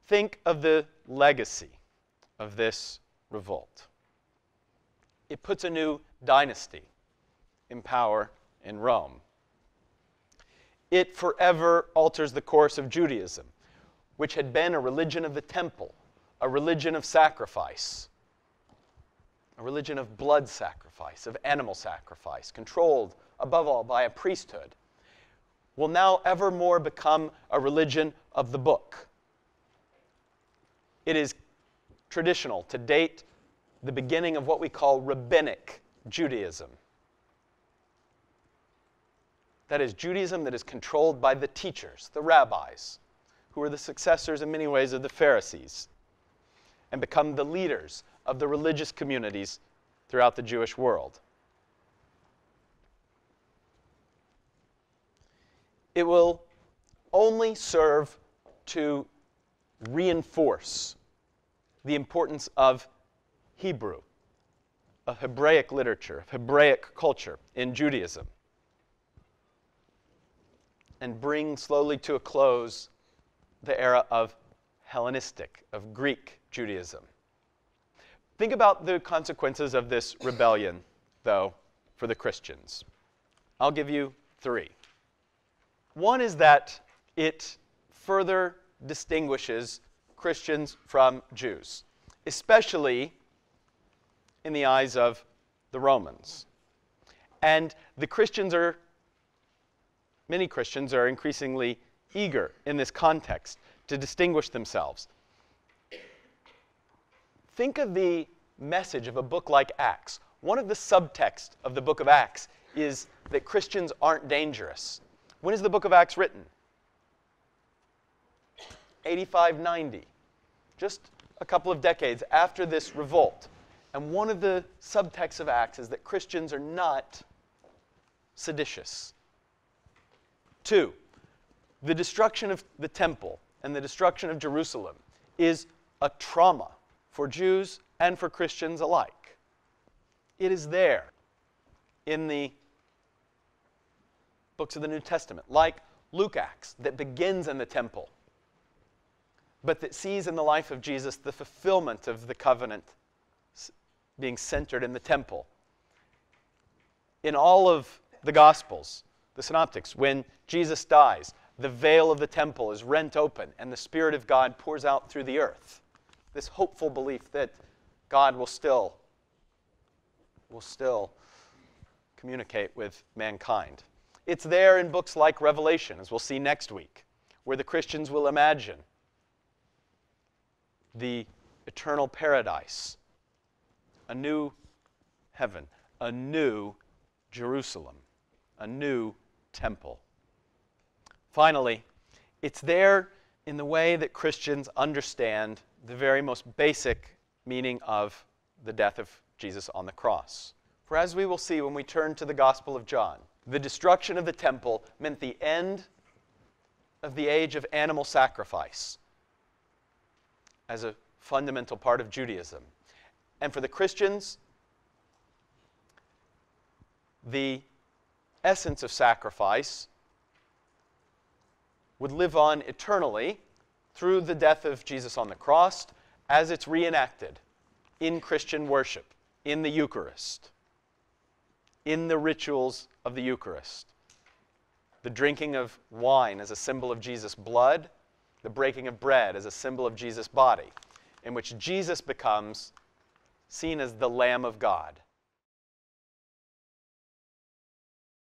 Think of the legacy of this revolt. It puts a new dynasty in power in Rome. It forever alters the course of Judaism, which had been a religion of the temple, a religion of sacrifice, a religion of blood sacrifice, of animal sacrifice, controlled above all by a priesthood, will now ever more become a religion of the book. It is traditional to date the beginning of what we call rabbinic Judaism. That is, Judaism that is controlled by the teachers, the rabbis, who are the successors in many ways of the Pharisees, and become the leaders of the religious communities throughout the Jewish world. It will only serve to reinforce the importance of Hebrew, of Hebraic literature, of Hebraic culture in Judaism, and bring slowly to a close the era of Hellenistic, of Greek Judaism. Think about the consequences of this rebellion, though, for the Christians. I'll give you three. One is that it further distinguishes Christians from Jews, especially in the eyes of the Romans. And many Christians are increasingly eager in this context to distinguish themselves. Think of the message of a book like Acts. One of the subtexts of the book of Acts is that Christians aren't dangerous. When is the book of Acts written? 85-90. Just a couple of decades after this revolt. And one of the subtexts of Acts is that Christians are not seditious. 2, the destruction of the temple and the destruction of Jerusalem is a trauma for Jews and for Christians alike. It is there in the books of the New Testament, like Luke Acts, that begins in the temple, but that sees in the life of Jesus the fulfillment of the covenant being centered in the temple. In all of the Gospels, the Synoptics, when Jesus dies, the veil of the temple is rent open and the Spirit of God pours out through the earth. This hopeful belief that God will still communicate with mankind. It's there in books like Revelation, as we'll see next week, where the Christians will imagine the eternal paradise, a new heaven, a new Jerusalem, a new temple. Finally, it's there in the way that Christians understand the very most basic meaning of the death of Jesus on the cross. For as we will see when we turn to the Gospel of John, the destruction of the temple meant the end of the age of animal sacrifice as a fundamental part of Judaism. And for the Christians, the essence of sacrifice would live on eternally through the death of Jesus on the cross as it's reenacted in Christian worship, in the Eucharist, in the rituals of the Eucharist. The drinking of wine as a symbol of Jesus' blood, the breaking of bread as a symbol of Jesus' body, in which Jesus becomes seen as the Lamb of God,